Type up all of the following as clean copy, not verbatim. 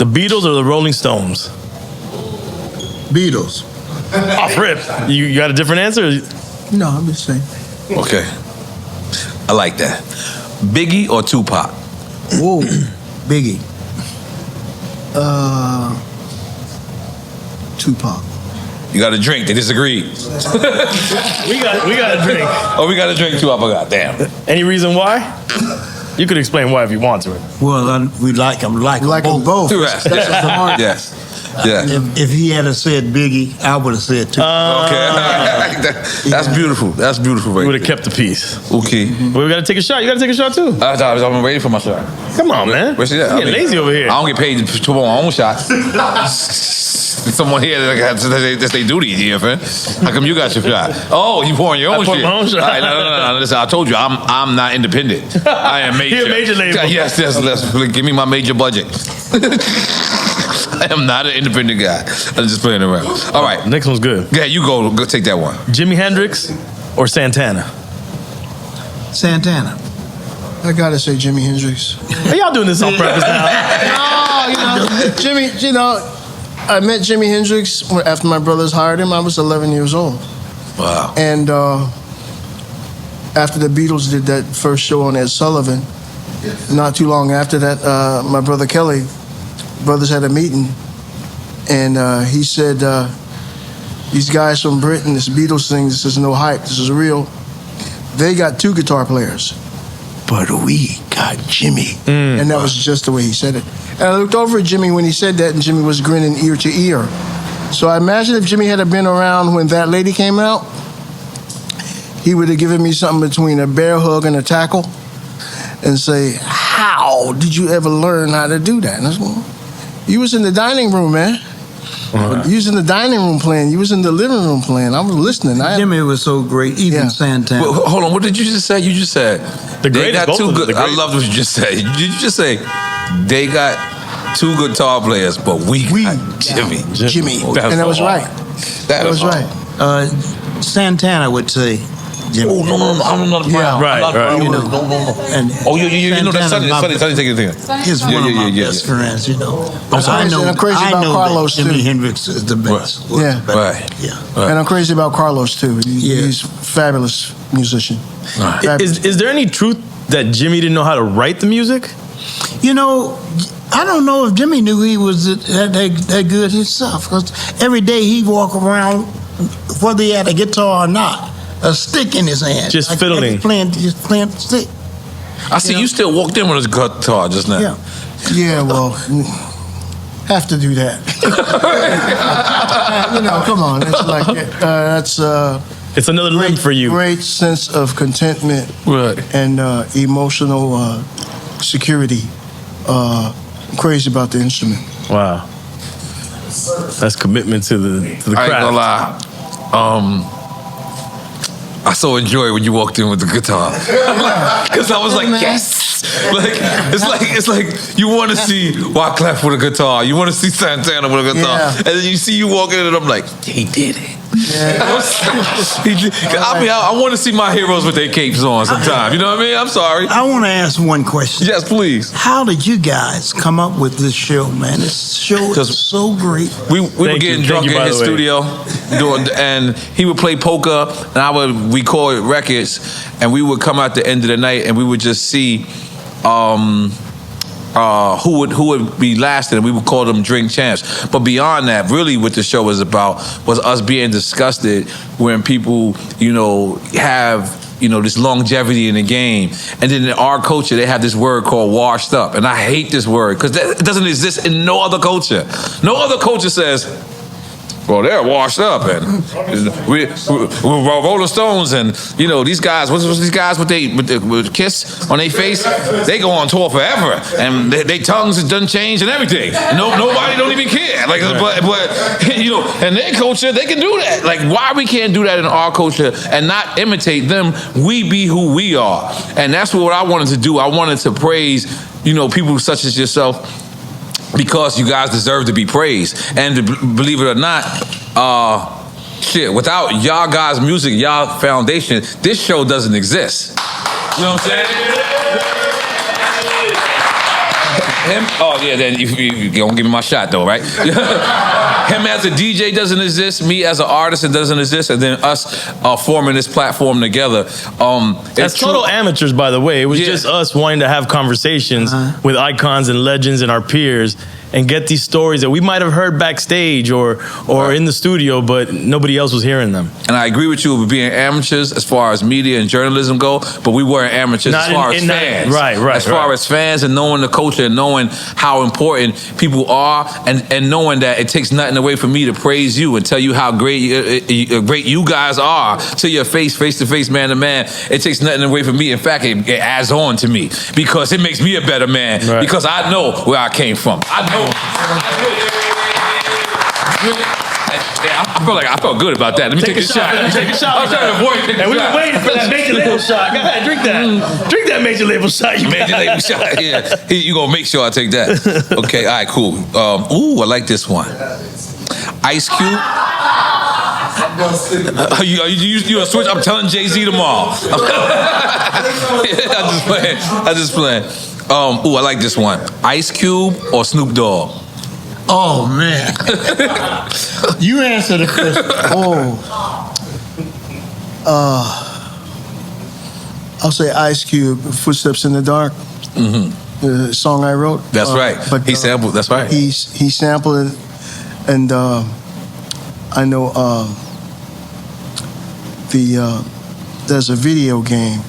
The Beatles or the Rolling Stones? Beatles. Off rip. You got a different answer? No, I'm just saying. Okay. I like that. Biggie or Tupac? Whoa, Biggie. Tupac. You got a drink. They disagreed. we got a drink. Oh, we got a drink too. I forgot. Damn. Any reason why? You could explain why if you want to. Well, we like them both. Yes. Yes. Yeah. If he had said Biggie, I would have said Tupac. Okay. That's beautiful. That's beautiful. Right. We would have kept the peace. Okay. Well, we got to take a shot. You got to take a shot too. I'm ready for my shot. Come on, man. Where's she at? I'm getting lazy over here. I don't get paid to put my own shots. Someone here that's their duty here, man. How come you got your shot? Oh, you pouring your own shit. My own shot. All right, no. Listen, I told you, I'm not independent. I am major. You're a major label. Yes. Give me my major budget. I am not an independent guy. I'm just playing around. All right. Next one's good. Yeah, you go take that one. Jimi Hendrix or Santana? Santana. I gotta say Jimi Hendrix. Are y'all doing this on purpose now? No, Jimmy, I met Jimi Hendrix after my brothers hired him. I was 11 years old. Wow. And after the Beatles did that first show on Ed Sullivan, not too long after that, my brother Kelly, brothers had a meeting, and he said, these guys from Britain, this Beatles thing, this is no hype, this is real. They got 2 guitar players, but we got Jimmy. And that was just the way he said it. And I looked over at Jimmy when he said that, and Jimmy was grinning ear to ear. So I imagine if Jimmy had been around when that lady came out, he would have given me something between a bear hug and a tackle and say, how did you ever learn how to do that? And I said, well, you was in the dining room, man. You was in the dining room playing. You was in the living room playing. I was listening. Jimmy was so great, even Santana. Well, hold on, what did you just say? You just said The they greatest, got both 2 of them, good. the I greatest. loved what you just said. Did you just say they got 2 guitar players, but we got Jimmy? Jimmy. That's And that was so right. hard. That was right. Santana would say Jimmy. Oh, no, I'm not brown. Right, I'm not right. brown. No. And Oh, you know that's Sonny. Sonny, take it there. he's one of my best friends, But I'm crazy about Carlos, that Jimi too. Hendrix is the best. Was Yeah. the best. Right. Yeah. And I'm crazy about Carlos, too. Yeah. He's a fabulous musician. Fabulous. Is there any truth that Jimmy didn't know how to write the music? I don't know if Jimmy knew he was that good himself. Because every day he'd walk around, whether he had a guitar or not, a stick in his hand. Just fiddling. Just playing the stick. I see you still walked in with his guitar just now. Yeah. Yeah, well, have to do that. Come on. It's like, that's It's another limb for you. great sense of contentment Right. and emotional security. I'm crazy about the instrument. Wow. That's commitment to the I ain't craft. gonna lie. I so enjoyed when you walked in with the guitar, because I was like, yes. It's like you want to see Wyclef with a guitar, you want to see Santana with a guitar, Yeah. and then you see you walking in, and I'm like, he did it. Yeah. I want to see my heroes with their capes on sometime. You know what I mean? I'm sorry. I want to ask one question. Yes, please. How did you guys come up with this show, man? This show is so great. We were getting drunk in his studio, and he would play poker, and I would record records, and we would come out the end of the night, and we would just see who would be lasting, and we would call them drink champs. But beyond that, really what the show was about was us being disgusted when people, have this longevity in the game. And then in our culture, they have this word called washed up. And I hate this word because it doesn't exist in no other culture. No other culture says, well, they're washed up, and we're Rolling Stones, and these guys. What's these guys with the kiss on their face? They go on tour forever, and their tongues done changed and everything. Nobody don't even care. But in their culture, they can do that. Like, why we can't do that in our culture and not imitate them? We be who we are, and that's what I wanted to do. I wanted to praise, people such as yourself, because you guys deserve to be praised. And believe it or not, without y'all guys' music, y'all foundation, this show doesn't exist. You know what I'm saying? Him? Oh yeah, then you don't give me my shot though, right? Him as a DJ doesn't exist. Me as an artist, it doesn't exist. And then us forming this platform together. That's total amateurs, by the way. It was just us wanting to have conversations with icons and legends and our peers and get these stories that we might have heard backstage or in the studio, but nobody else was hearing them. And I agree with you with being amateurs as far as media and journalism go, but we weren't amateurs as far as fans. Right. As far as fans and knowing the culture and knowing how important people are and knowing that it takes nothing away from me to praise you and tell you how great you guys are to your face to face, man to man. It takes nothing away from me. In fact, it adds on to me because it makes me a better man because I know where I came from. I know. I felt good about that. Let me take a shot. Take a shot. I was trying to avoid taking a shot. And we were waiting for that major label shot. Go ahead, drink that. Drink that major label shot. Major label shot. Yeah, you gonna make sure I take that? Okay. All right. Cool. I like this one. Ice Cube. You a switch? I'm telling Jay-Z tomorrow. I just playing. I like this one. Ice Cube or Snoop Dogg? Oh man, you answer the question. I'll say Ice Cube, "Footsteps in the Dark." The song I wrote. That's right. But he sampled. That's right. He sampled it, and I know there's a video game,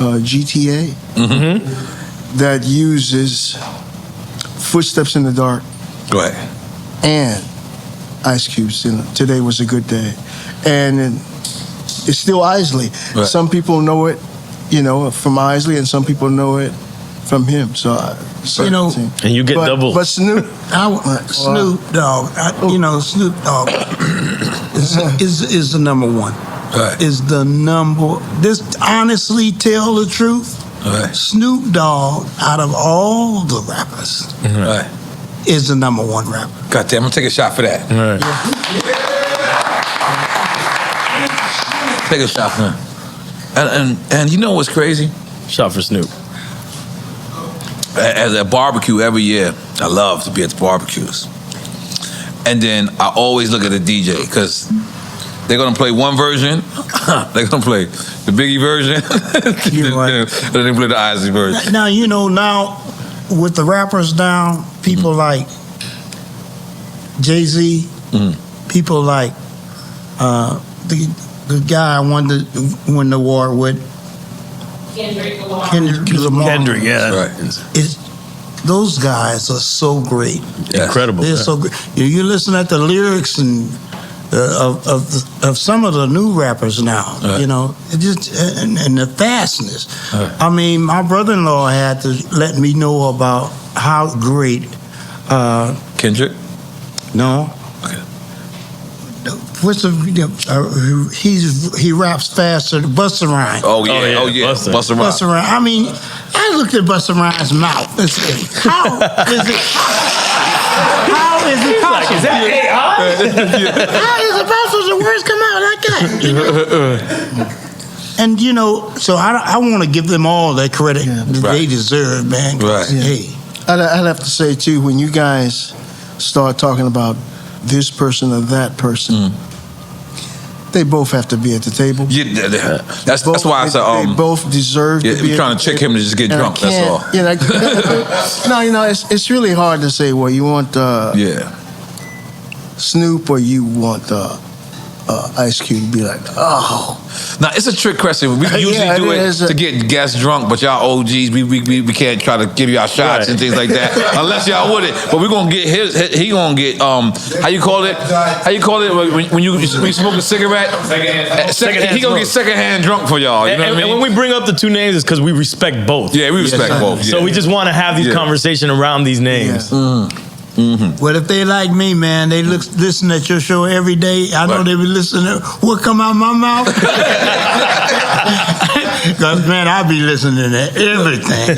GTA, that uses "Footsteps in the Dark." Go ahead. And Ice Cube's "Today Was a Good Day," and it's still Isley. Right. Some people know it, from Isley, and some people know it from him. So, and you get double. But Snoop, Snoop Dogg, Snoop Dogg is the number one. Right. Is the number. This honestly, tell the truth. Right. Snoop Dogg, out of all the rappers, Right. is the number one rapper. God damn, I'm gonna take a shot for that. Right. Take a shot for him. And you know what's crazy? Shot for Snoop. At a barbecue every year, I love to be at the barbecues. And then I always look at the DJ because they're gonna play one version. They're gonna play the Biggie version. Right. Then they play the Isley version. Now now with the rappers down, people like Jay-Z, people like the guy I won the award with, Kendrick Lamar. Kendrick, yeah. Right. Those guys are so great. Yeah. Incredible. They're so great. You listen at the lyrics and of some of the new rappers now, it just and the fastness. I mean, my brother-in-law had to let me know about how great. Kendrick? No. Okay. What's he raps faster. Busta Rhymes. Oh yeah. Busta Rhymes. Busta Rhymes. I mean, I looked at Busta Rhymes' mouth and said, how is it possible? Is that AI? How is it possible the words come out like that? And so I want to give them all that credit that they deserve, man. Right. Hey, I'd have to say too, when you guys start talking about this person or that person, they both have to be at the table. Yeah, that's why I said they both deserve to be. You're trying to trick him to just get drunk. That's all. No, it's really hard to say. Well, you want Snoop or you want Ice Cube to be like, oh. Now it's a trick question. We usually do it to get guests drunk, but y'all OGs, we can't try to give y'all shots and things like that unless y'all with it. But we're gonna get he gonna get how you call it when you smoke a cigarette? He gonna get secondhand drunk for y'all. You know what I mean? And when we bring up the two names, it's because we respect both. Yeah, we respect both. Yeah. So we just want to have these conversations around these names. Well, if they like me, man, they listen at your show every day. I know they be listening to what come out my mouth. Because, man, I be listening to everything.